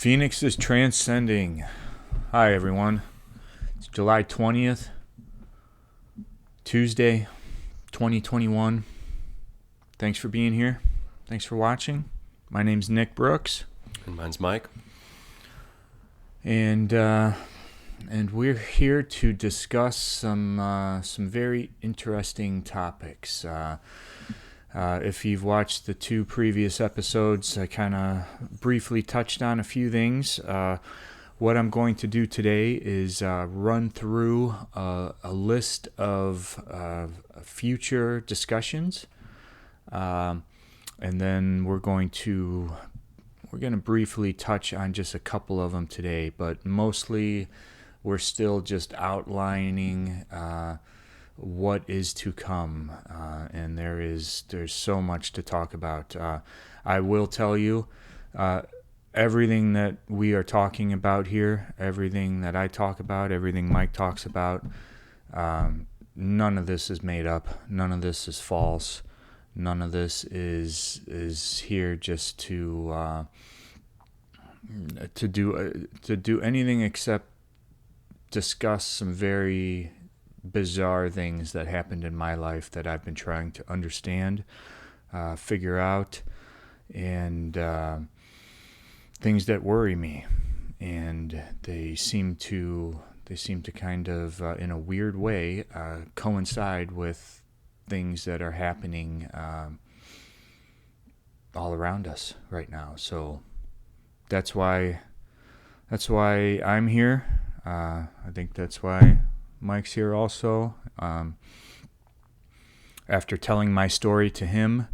Phoenix is transcending. Hi, everyone. It's July 20th, Tuesday, 2021. Thanks for being here. Thanks for watching. My name's Nick Brooks. And mine's Mike. And we're here to discuss some very interesting topics. If you've watched the two previous episodes, I kind of briefly touched on a few things. What I'm going to do today is run through a list of future discussions, and then we're going to briefly touch on just a couple of them today, but mostly we're still just outlining what is to come, and there's so much to talk about. I will tell you, everything that we are talking about here, everything that I talk about, everything Mike talks about, none of this is made up. None of this is false. None of this is here just to do anything except discuss some very bizarre things that happened in my life that I've been trying to understand, figure out, and things that worry me. And they seem to kind of, in a weird way, coincide with things that are happening all around us right now. So that's why I'm here. I think that's why Mike's here also. After telling my story to him,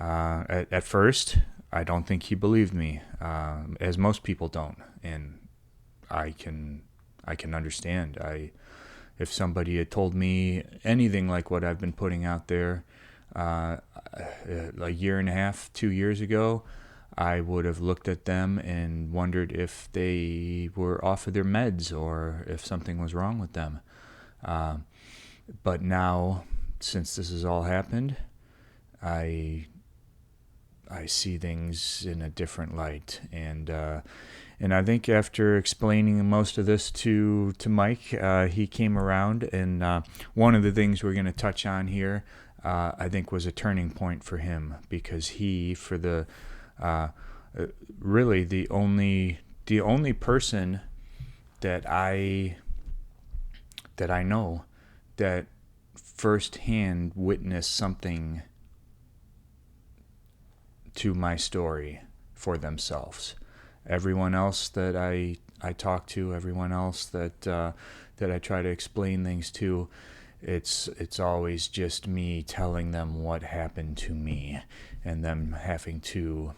at first, I don't think he believed me, as most people don't, and I can understand. If somebody had told me anything like what I've been putting out there a year and a half, 2 years ago, I would have looked at them and wondered if they were off of their meds or if something was wrong with them. But now, since this has all happened, I see things in a different light, and I think after explaining most of this to Mike, he came around, and one of the things we're going to touch on here, I think, was a turning point for him, because he, for the really the only person that I know that firsthand witnessed something to my story for themselves. Everyone else that I talk to, everyone else that I try to explain things to, it's always just me telling them what happened to me, and them having to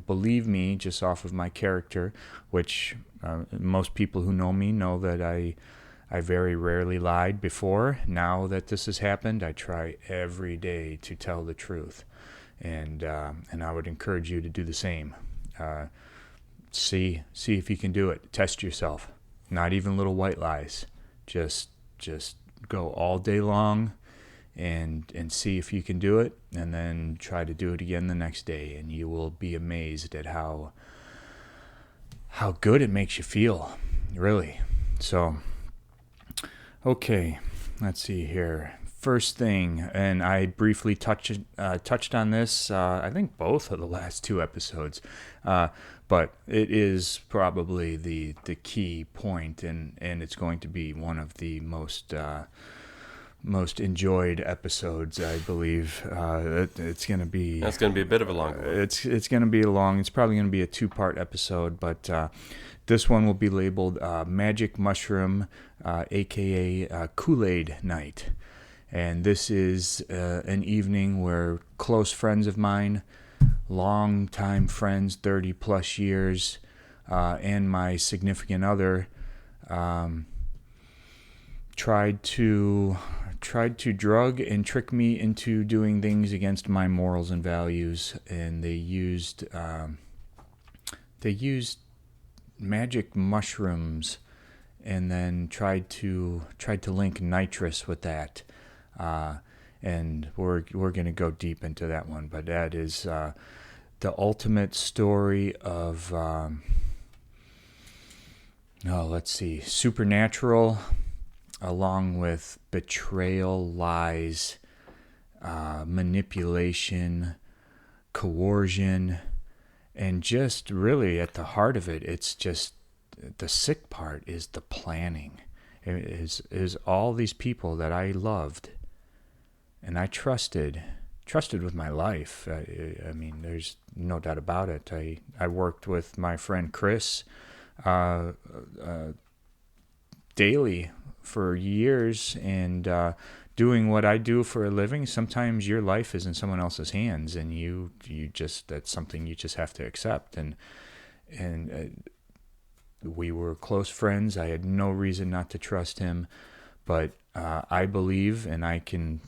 believe me just off of my character, which most people who know me know that I very rarely lied before. Now that this has happened, I try every day to tell the truth, and I would encourage you to do the same. See if you can do it. Test yourself. Not even little white lies. Just go all day long and see if you can do it, and then try to do it again the next day, and you will be amazed at how good it makes you feel, really. So, okay, let's see here. First thing, and I briefly touched on this, I think both of the last two episodes, but it is probably the key point, and it's going to be one of the most enjoyed episodes, I believe. It's going to be... That's going to be a bit of a long one. It's going to be it's probably going to be a 2-part episode, but this one will be labeled Magic Mushroom, a.k.a. Kool-Aid Night. And this is an evening where close friends of mine, long-time friends, 30-plus years, and my significant other tried to drug and trick me into doing things against my morals and values, and they used magic mushrooms, and then tried to link nitrous with that, and we're going to go deep into that one. But that is the ultimate story of let's see, supernatural, along with betrayal, lies, manipulation, coercion, and just really at the heart of it, it's just the sick part is the planning. It is all these people that I loved and I trusted with my life. I mean, there's no doubt about it. I worked with my friend Chris daily for years, and doing what I do for a living. Sometimes your life is in someone else's hands, and you just, that's something you just have to accept. And we were close friends. I had no reason not to trust him, but I believe, and I can't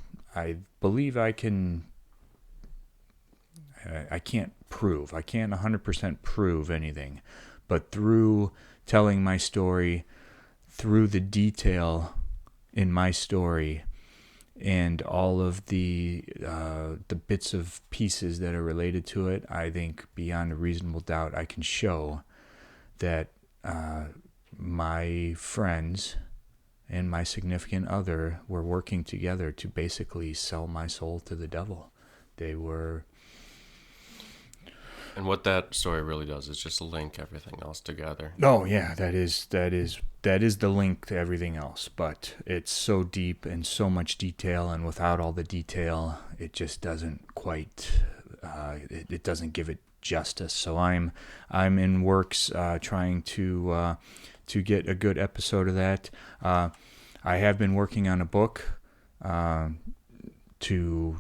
prove, I can't 100% prove anything, but through telling my story, through the detail in my story, and all of the bits of pieces that are related to it, I think beyond a reasonable doubt I can show that my friends and my significant other were working together to basically sell my soul to the devil. They were... And what that story really does is just link everything else together. Oh yeah, that is the link to everything else. But it's so deep and so much detail, and without all the detail, it just doesn't quite. It doesn't give it justice. So I'm in works trying to get a good episode of that. I have been working on a book to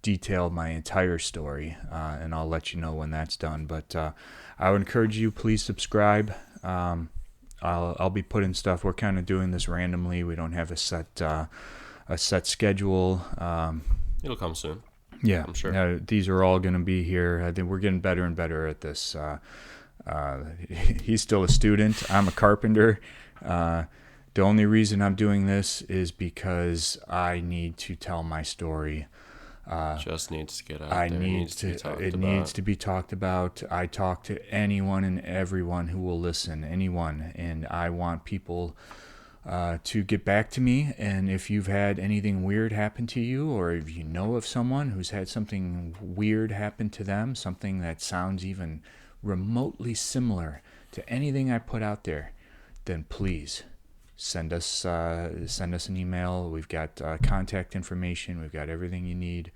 detail my entire story, and I'll let you know when that's done. But I would encourage you, please subscribe. I'll be putting stuff. We're kind of doing this randomly. We don't have a set schedule. It'll come soon. Yeah, I'm sure. These are all going to be here. I think we're getting better and better at this. He's still a student. I'm a carpenter. The only reason I'm doing this is because I need to tell my story. Just needs to get out there. It needs to be talked about. I talk to anyone and everyone who will listen, anyone, and I want people to get back to me. And if you've had anything weird happen to you, or if you know of someone who's had something weird happen to them, something that sounds even remotely similar to anything I put out there, then please send us an email. We've got contact information. We've got everything you need.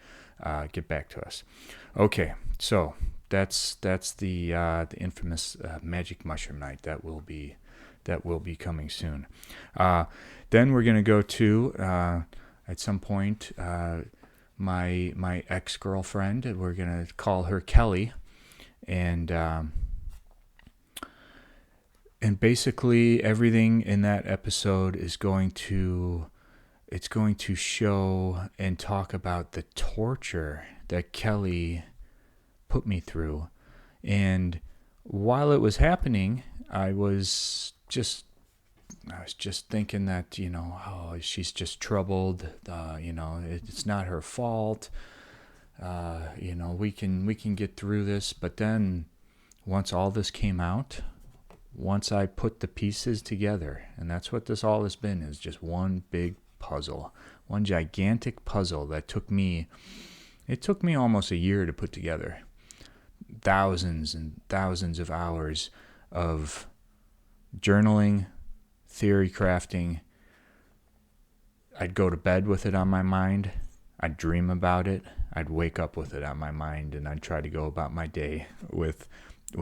Get back to us. Okay, so that's the infamous Magic Mushroom Night that will be coming soon. Then we're gonna go to at some point my ex-girlfriend. We're gonna call her Kelly, and basically everything in that episode is going to show and talk about the torture that Kelly put me through. And while it was happening, I was just thinking that, she's just troubled. It's not her fault. We can get through this. But then once all this came out, once I put the pieces together, and that's what this all has been, is just one big puzzle, one gigantic puzzle that took me almost a year to put together. Thousands and thousands of hours of journaling, theory crafting. I'd go to bed with it on my mind. I'd dream about it. I'd wake up with it on my mind, and I'd try to go about my day with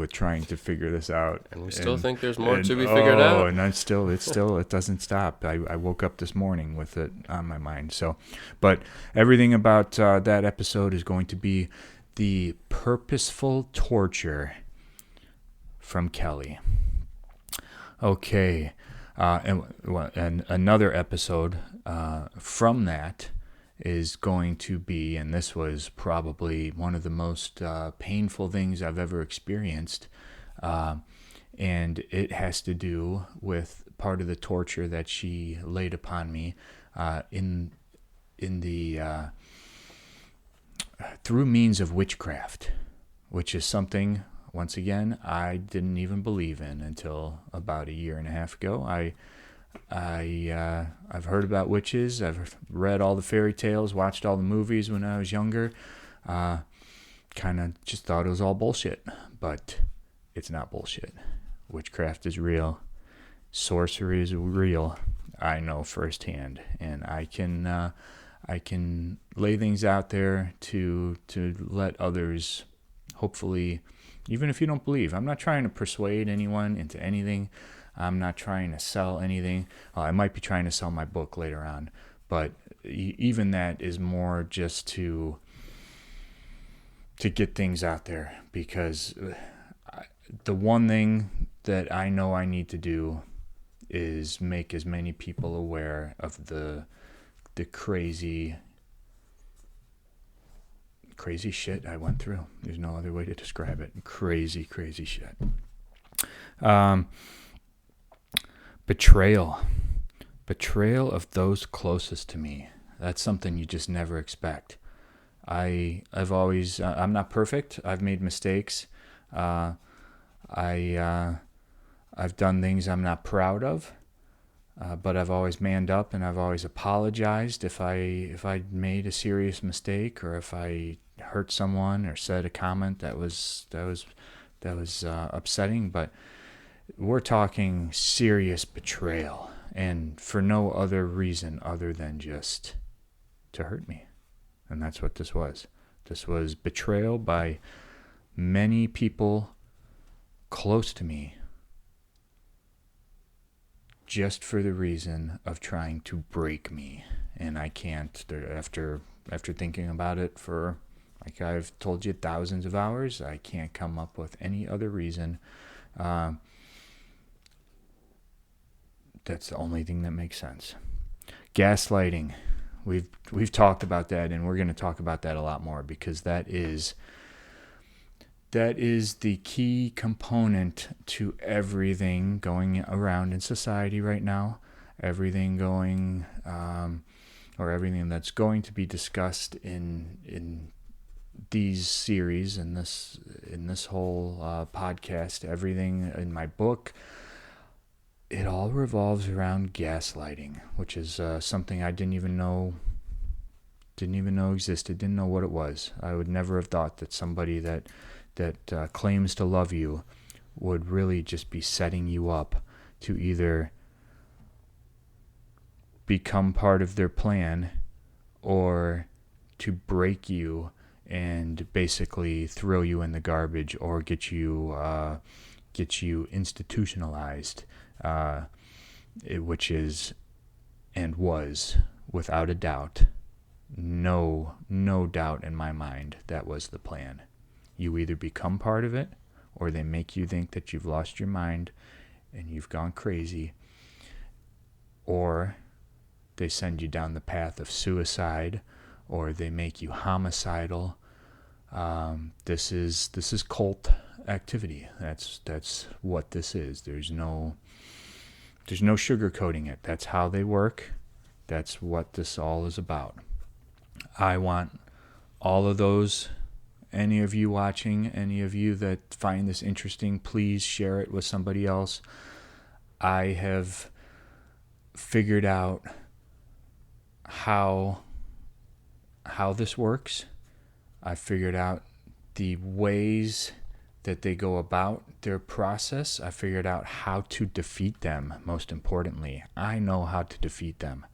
trying to figure this out. And we still think there's more to be figured out. And it doesn't stop. I woke up this morning with it on my mind. So, but everything about that episode is going to be the purposeful torture from Kelly. Okay. And another episode from that is going to be, and this was probably one of the most painful things I've ever experienced, and it has to do with part of the torture that she laid upon me in the through means of witchcraft, which is something once again, I didn't even believe in until about a year and a half ago. I've heard about witches. I've read all the fairy tales, watched all the movies when I was younger. Kind of just thought it was all bullshit, but it's not bullshit. Witchcraft is real. Sorcery is real. I know firsthand, and I can lay things out there to let others, hopefully, even if you don't believe. I'm not trying to persuade anyone into anything. I'm not trying to sell anything. I might be trying to sell my book later on, but even that is more just to get things out there, because the one thing that I know I need to do is make as many people aware of the crazy shit I went through. There's no other way to describe it. Crazy shit. Betrayal of those closest to me. That's something you just never expect. I've always I'm not perfect. I've made mistakes. I've done things I'm not proud of, but I've always manned up, and I've always apologized if I made a serious mistake, or if I hurt someone or said a comment that was upsetting. But we're talking serious betrayal, and for no other reason other than just to hurt me. And that's what this was. This was betrayal by many people close to me, just for the reason of trying to break me. And I can't, after thinking about it for, like I've told you, thousands of hours, I can't come up with any other reason. That's the only thing that makes sense. Gaslighting. We've talked about that, and we're going to talk about that a lot more, because that is the key component to everything going around in society right now. Everything going, or everything that's going to be discussed in these series, in this whole podcast, everything in my book, it all revolves around gaslighting, which is something I didn't even know existed, didn't know what it was. I would never have thought that somebody that claims to love you would really just be setting you up to either become part of their plan or to break you and basically throw you in the garbage, or get you institutionalized, which is and was, without a doubt, no doubt in my mind, that was the plan. You either become part of it, or they make you think that you've lost your mind and you've gone crazy, or they send you down the path of suicide, or they make you homicidal. This is cult activity. That's what this is. There's no sugarcoating it. That's how they work. That's what this all is about. I want all of those. Any of you watching, any of you that find this interesting, please share it with somebody else. I have figured out how this works. I figured out the ways that they go about their process. I figured out how to defeat them, most importantly. I know how to defeat them,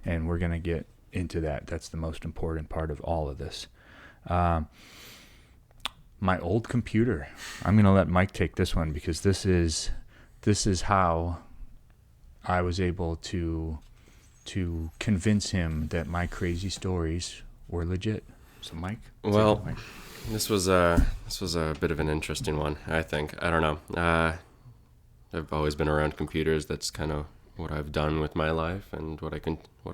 and we're going to get into that. That's the most important part of all of this. My old computer. I'm going to let Mike take this one, because this is how I was able to convince him that my crazy stories were legit. So Mike? Well, this was a bit of an interesting one, I think. I don't know. I've always been around computers. That's kind of what I've done with my life, and what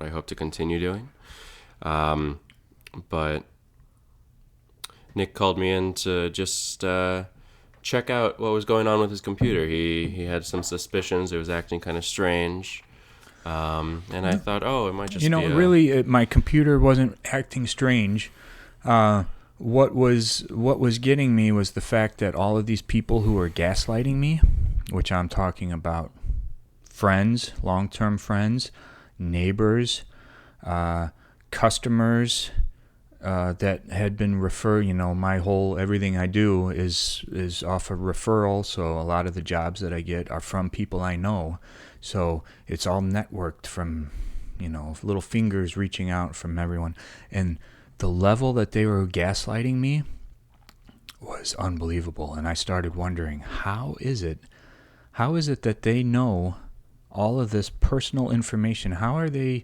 I hope to continue doing. But Nick called me in to just check out what was going on with his computer. He had some suspicions. It was acting kind of strange. And I thought, it might just be really, my computer wasn't acting strange. what was getting me was the fact that all of these people who were gaslighting me, which I'm talking about friends, long-term friends, neighbors, customers that had been referred. My whole everything I do is off of referral. So a lot of the jobs that I get are from people I know. So it's all networked from, little fingers reaching out from everyone. And the level that they were gaslighting me was unbelievable. And I started wondering, how is it that they know all of this personal information? How are they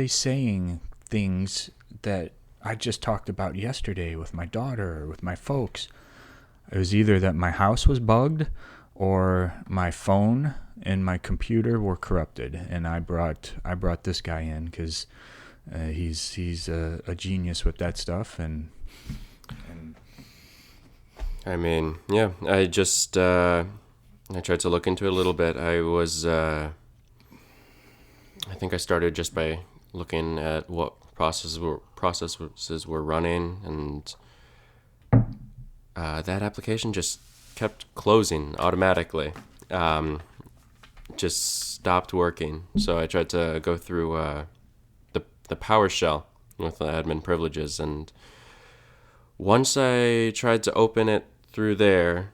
saying things that I just talked about yesterday with my daughter or with my folks? It was either that my house was bugged or my phone and my computer were corrupted. And I brought this guy in because he's a genius with that stuff. And I mean, yeah, I just I tried to look into it a little bit. I think I started just by looking at what processes were running, and that application just kept closing automatically. Just stopped working. So I tried to go through the PowerShell with the admin privileges, and once I tried to open it through there,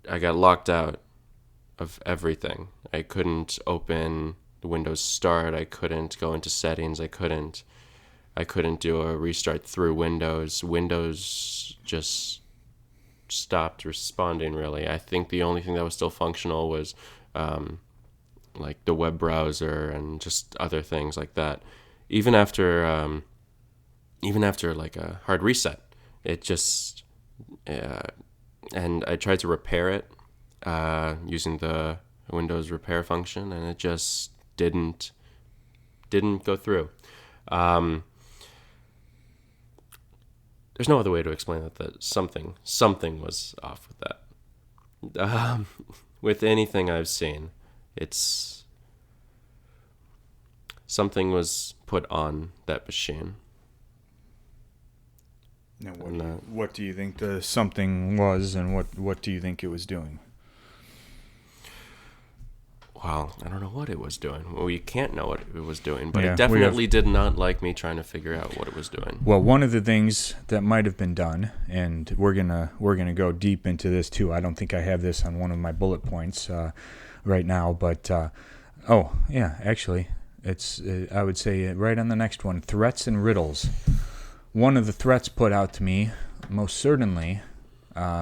I got locked out of everything. I couldn't open the Windows Start. I couldn't go into settings. I couldn't do a restart through Windows. Windows just stopped responding, really. I think the only thing that was still functional was like the web browser and just other things like that. Even after like a hard reset, it just and I tried to repair it using the Windows repair function, and it just didn't go through. There's no other way to explain it, that something was off with that. With anything I've seen, it's something was put on that machine. Now, what do you think the something was, and what do you think it was doing? Well, I don't know what it was doing. Well, you can't know what it was doing, but Yeah, it definitely did not like me trying to figure out what it was doing. Well, one of the things that might have been done, and we're gonna go deep into this too. I don't think I have this on one of my bullet points right now, but actually, it's I would say right on the next one: threats and riddles. One of the threats put out to me, most certainly,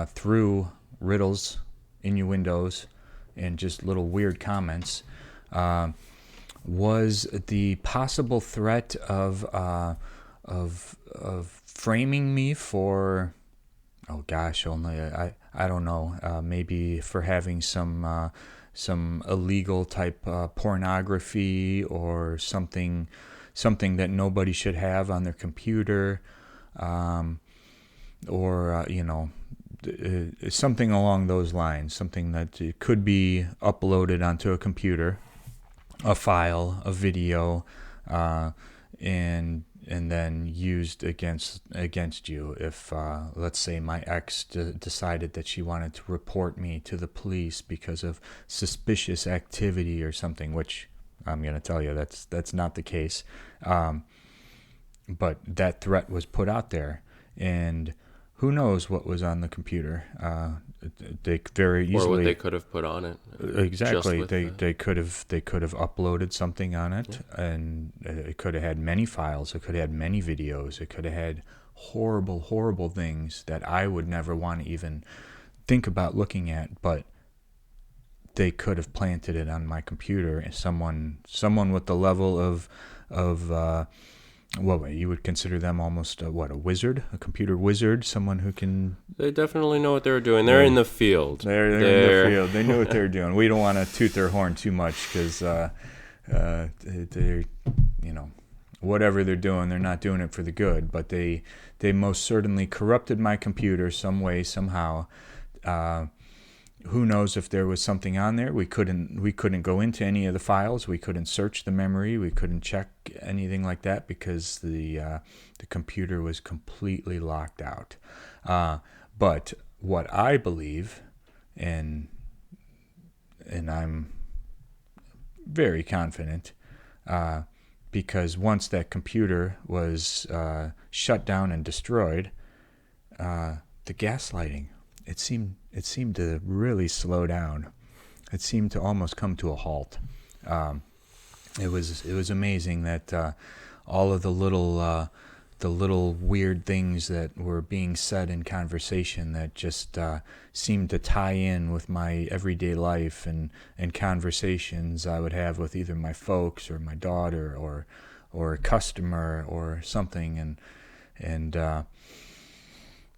through riddles in your windows and just little weird comments, was the possible threat of framing me for, I don't know, maybe for having some illegal type pornography or something that nobody should have on their computer, or something along those lines, something that could be uploaded onto a computer, a file, a video, and then used against you. If let's say my ex decided that she wanted to report me to the police because of suspicious activity or something, which I'm going to tell you that's not the case. But that threat was put out there, and who knows what was on the computer? They very easily, or what they could have put on it. Exactly, they could have uploaded something on it, yeah. And it could have had many files. It could have had many videos. It could have had horrible things that I would never want to even think about looking at. But they could have planted it on my computer. And someone with the level of what you would consider them almost a wizard, a computer wizard, someone who can. They definitely know what they were doing. They're in the field. They're in the field. They knew what they were doing. We don't want to toot their horn too much because they're, whatever they're doing, they're not doing it for the good. But they most certainly corrupted my computer some way, somehow, who knows if there was something on there? We couldn't go into any of the files. We couldn't search the memory. We couldn't check anything like that because the computer was completely locked out. But what I believe, and I'm very confident, because once that computer was shut down and destroyed, the gaslighting, it seemed to really slow down. It seemed to almost come to a halt. It was amazing that all of the little weird things that were being said in conversation that just seemed to tie in with my everyday life and conversations I would have with either my folks or my daughter or a customer or something. And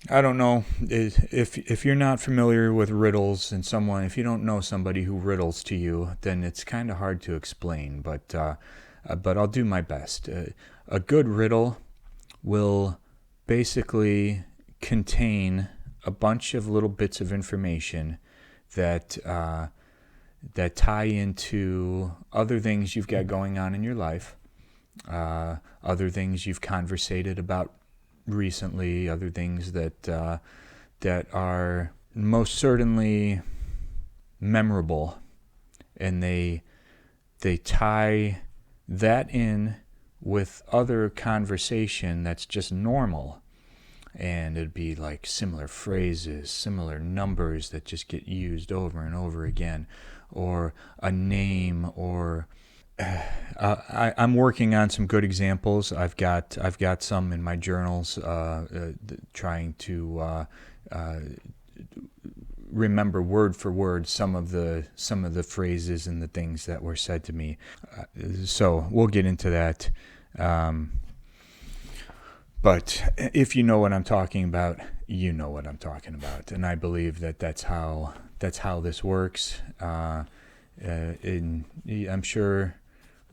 I don't know if you're not familiar with riddles and if you don't know somebody who riddles to you, then it's kind of hard to explain. But I'll do my best. A good riddle will basically contain a bunch of little bits of information that tie into other things you've got going on in your life, other things you've conversated about recently, other things that are most certainly memorable, and they tie that in with other conversation that's just normal, and it'd be like similar phrases, similar numbers that just get used over and over again, or a name, or I'm working on some good examples. I've got some in my journals, trying to remember word for word some of the phrases and the things that were said to me. So we'll get into that. But if you know what I'm talking about, you know what I'm talking about, and I believe that's how this works. I'm sure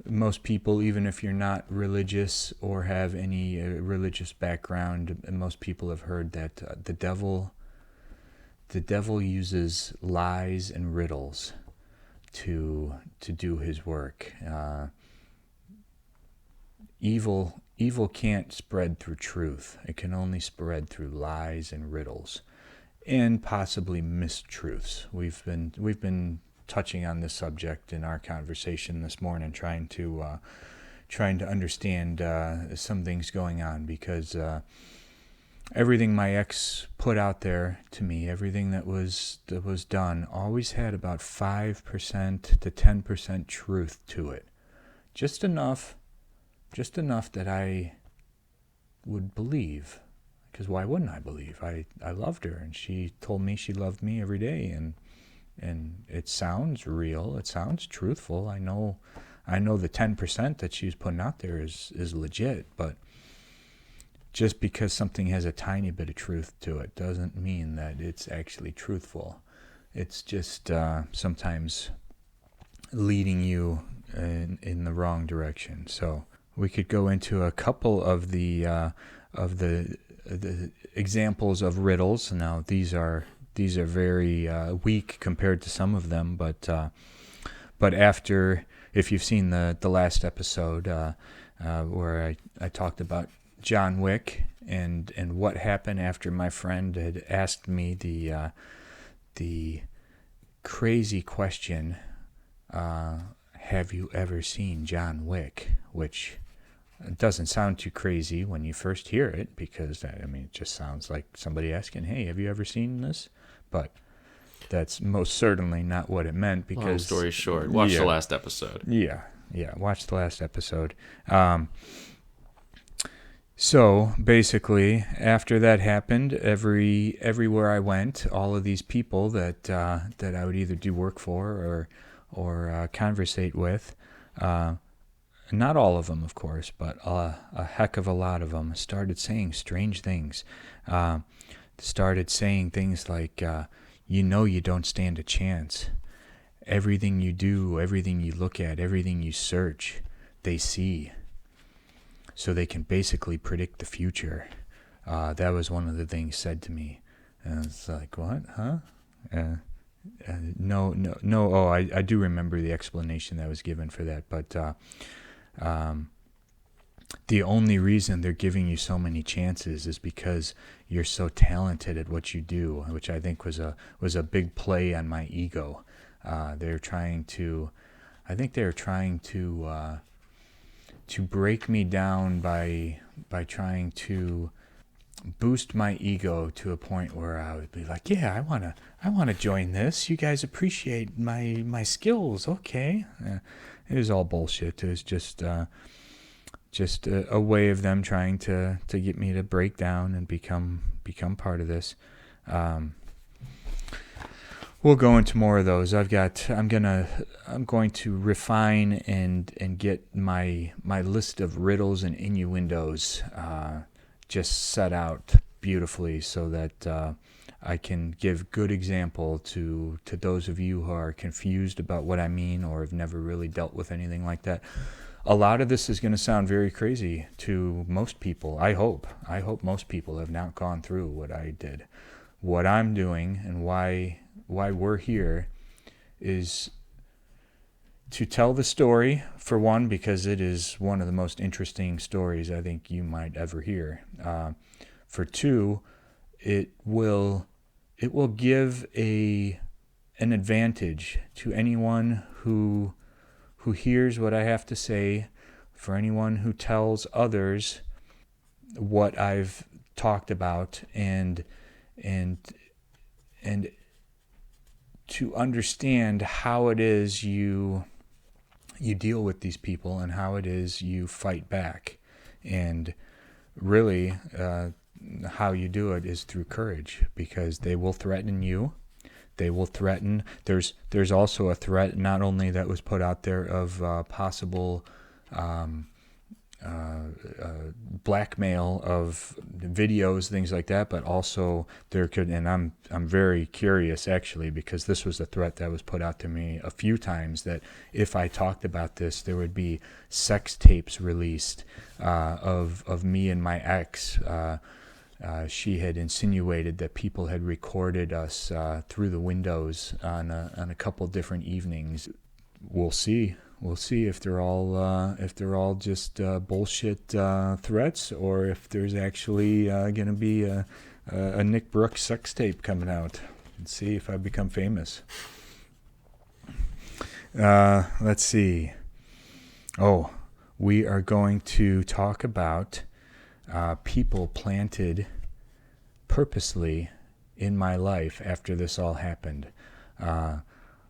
most people, even if you're not religious or have any religious background, most people have heard that the devil uses lies and riddles to do his work. Evil can't spread through truth. It can only spread through lies and riddles, and possibly mistruths. We've been touching on this subject in our conversation this morning, trying to understand some things going on, because everything my ex put out there to me, everything that was done, always had about 5% to 10% truth to it. Just enough that I would believe. Because why wouldn't I believe? I loved her, and she told me she loved me every day, and it sounds real. It sounds truthful. I know the 10% that she's putting out there is legit, but just because something has a tiny bit of truth to it doesn't mean that it's actually truthful. It's just sometimes leading you in the wrong direction. So we could go into a couple of the examples of riddles. Now these are very weak compared to some of them, but after, if you've seen the last episode where I talked about John Wick and what happened after my friend had asked me the crazy question, have you ever seen John Wick? Which doesn't sound too crazy when you first hear it, because it just sounds like somebody asking, hey, have you ever seen this? But that's most certainly not what it meant, because... Long story short, watch the last episode. Yeah, watch the last episode. So basically, after that happened, everywhere I went, all of these people that I would either do work for or conversate with, not all of them, of course, but a heck of a lot of them started saying strange things. Started saying things like, you don't stand a chance. Everything you do, everything you look at, everything you search, they see. So they can basically predict the future. That was one of the things said to me. And it's like, what? Huh? No. Oh, I do remember the explanation that was given for that, but the only reason they're giving you so many chances is because you're so talented at what you do, which I think was a big play on my ego. They're trying to, I think they're trying to break me down by trying to boost my ego to a point where I would be like, yeah, I wanna join this. You guys appreciate my skills, okay? It was all bullshit. It was just a way of them trying to get me to break down and become part of this. We'll go into more of those. I'm going to refine and get my list of riddles and innuendos just set out beautifully so that I can give good example to those of you who are confused about what I mean or have never really dealt with anything like that. A lot of this is going to sound very crazy to most people. I hope most people have not gone through what I did. What I'm doing and why we're here is to tell the story, for one, because it is one of the most interesting stories I think you might ever hear. For two, it will give an advantage to anyone who hears what I have to say, for anyone who tells others what I've talked about, and to understand how it is you deal with these people and how it is you fight back. And really, how you do it is through courage, because they will threaten you. They will threaten. There's also a threat not only that was put out there of possible blackmail of videos, things like that, but also there could, and I'm very curious actually, because this was a threat that was put out to me a few times, that if I talked about this, there would be sex tapes released of me and my ex. She had insinuated that people had recorded us through the windows on a couple different evenings. We'll see. We'll see if they're all just bullshit threats, or if there's actually going to be a Nick Brooks sex tape coming out, and see if I become famous. Let's see. Oh, we are going to talk about people planted purposely in my life after this all happened.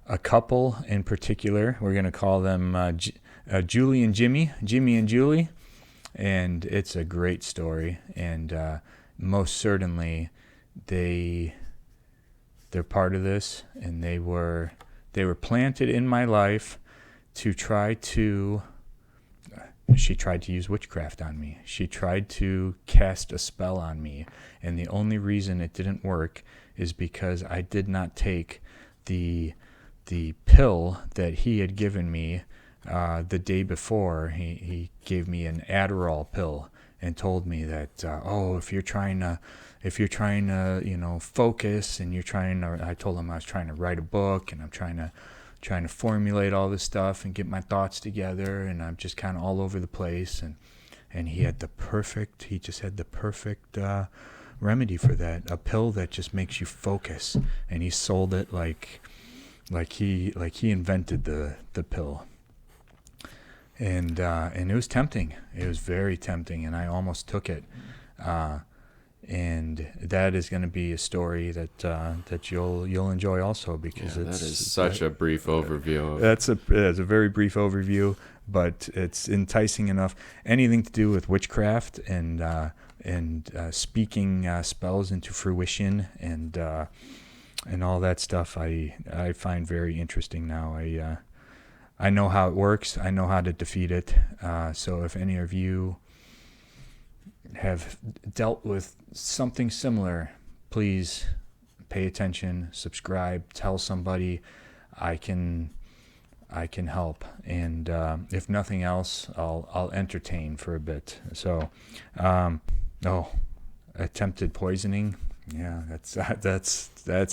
A couple in particular, we're going to call them Julie and Jimmy and Julie, and it's a great story, and most certainly they're part of this, and they were planted in my life to try to. She tried to use witchcraft on me. She tried to cast a spell on me, and the only reason it didn't work is because I did not take the pill that he had given me the day before. He gave me an Adderall pill and told me that if you're trying to focus, and I told him I was trying to write a book, and I'm trying to formulate all this stuff and get my thoughts together, and I'm just kind of all over the place, and he had the perfect remedy for that, a pill that just makes you focus, and he sold it like he invented the pill, and it was tempting. It was very tempting, and I almost took it. And that is going to be a story that you'll enjoy also, because that is such a brief overview. That's a very brief overview, but it's enticing enough. Anything to do with witchcraft and speaking spells into fruition and all that stuff, I find very interesting now. I know how it works. I know how to defeat it. So if any of you have dealt with something similar, please pay attention, subscribe, tell somebody. I can help, and if nothing else, I'll entertain for a bit. So, attempted poisoning. Yeah, that's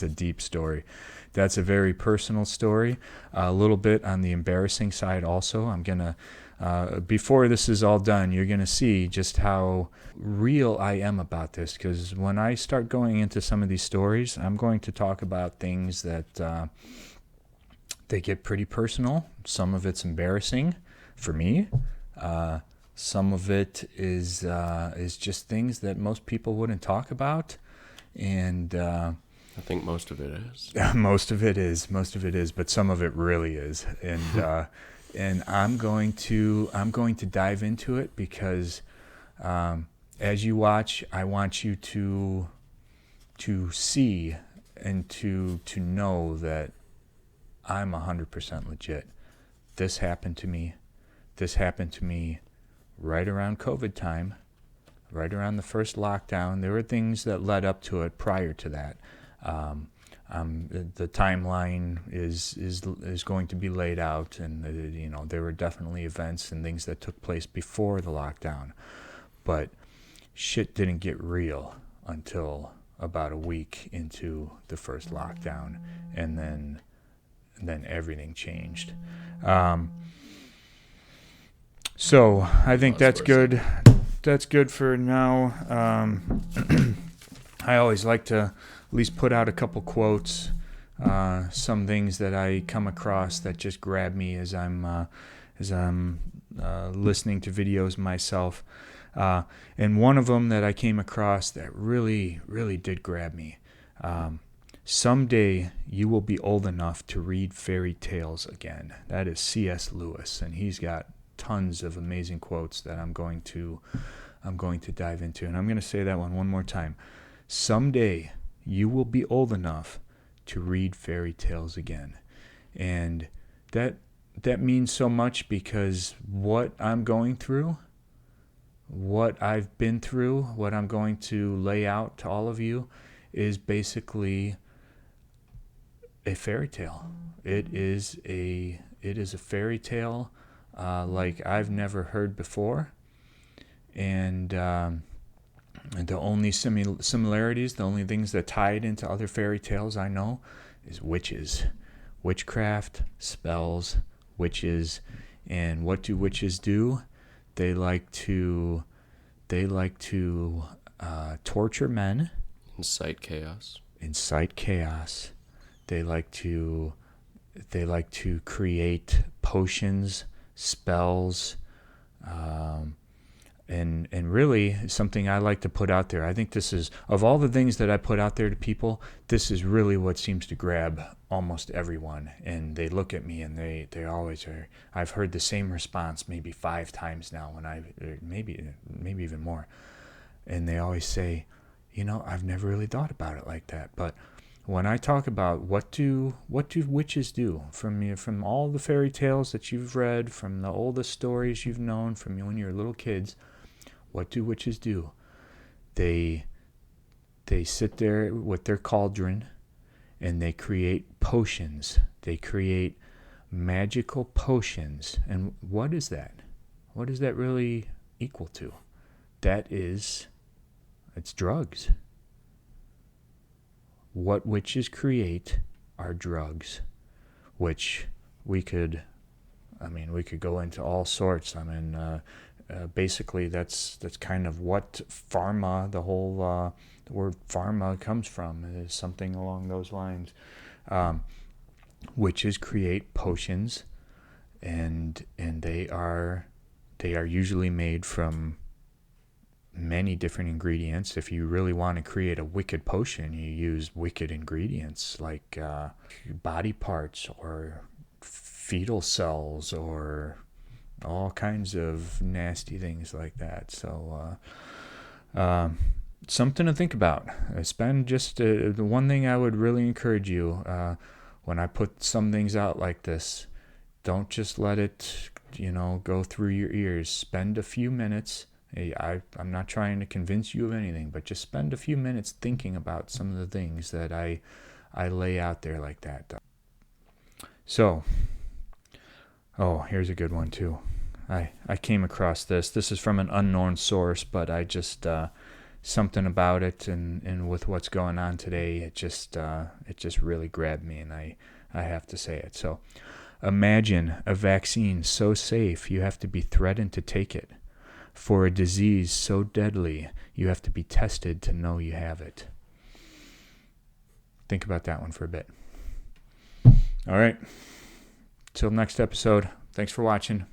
a deep story. That's a very personal story. A little bit on the embarrassing side also. I'm gonna before this is all done, you're gonna see just how real I am about this. Because when I start going into some of these stories, I'm going to talk about things that they get pretty personal. Some of it's embarrassing for me. Some of it is just things that most people wouldn't talk about, and I think most of it is. most of it is, but some of it really is, and I'm going to dive into it because as you watch, I want you to see and to know that I'm 100% legit. This happened to me. This happened to me right around COVID time, right around the first lockdown. There were things that led up to it prior to that. The timeline is going to be laid out, and there were definitely events and things that took place before the lockdown, but shit didn't get real until about a week into the first lockdown, and then everything changed. So I think that's good. That's good for now. I always like to at least put out a couple quotes, some things that I come across that just grab me as I'm listening to videos myself. And one of them that I came across that really, really did grab me. Someday you will be old enough to read fairy tales again. That is C.S. Lewis, and he's got tons of amazing quotes that I'm going to dive into, and I'm going to say that one more time. Someday you will be old enough to read fairy tales again, and that means so much because what I'm going through, what I've been through, what I'm going to lay out to all of you, is basically a fairy tale. It is a fairy tale like I've never heard before, and the only similarities, the only things that tie it into other fairy tales I know is witches, witchcraft, spells, witches. And what do witches do? They like to torture men, Incite chaos. They like to create potions, spells, and really something I like to put out there. I think this is, of all the things that I put out there to people, this is really what seems to grab almost everyone. And they look at me and they always are. I've heard the same response maybe 5 times now, maybe even more. And they always say, I've never really thought about it like that. But when I talk about what do witches do, from all the fairy tales that you've read, from the oldest stories you've known from when you were little kids, what do witches do? They sit there with their cauldron and they create potions. They create magical potions. And what is that? What is that really equal to? It's drugs. What witches create are drugs, which we could go into all sorts. Basically that's kind of what pharma, the whole the word pharma comes from, is something along those lines. Witches create potions, and they are usually made from many different ingredients. If you really want to create a wicked potion, you use wicked ingredients like body parts or fetal cells or all kinds of nasty things like that. So something to think about. Spend just the one thing I would really encourage you when I put some things out like this, don't just let it go through your ears. Spend a few minutes. I'm not trying to convince you of anything, but just spend a few minutes thinking about some of the things that I lay out there like that. So, here's a good one too. I came across this. This is from an unknown source, but I just something about it, and with what's going on today, it just really grabbed me, and I have to say it. So imagine a vaccine so safe you have to be threatened to take it. For a disease so deadly you have to be tested to know you have it. Think about that one for a bit. All right. Till next episode. Thanks for watching.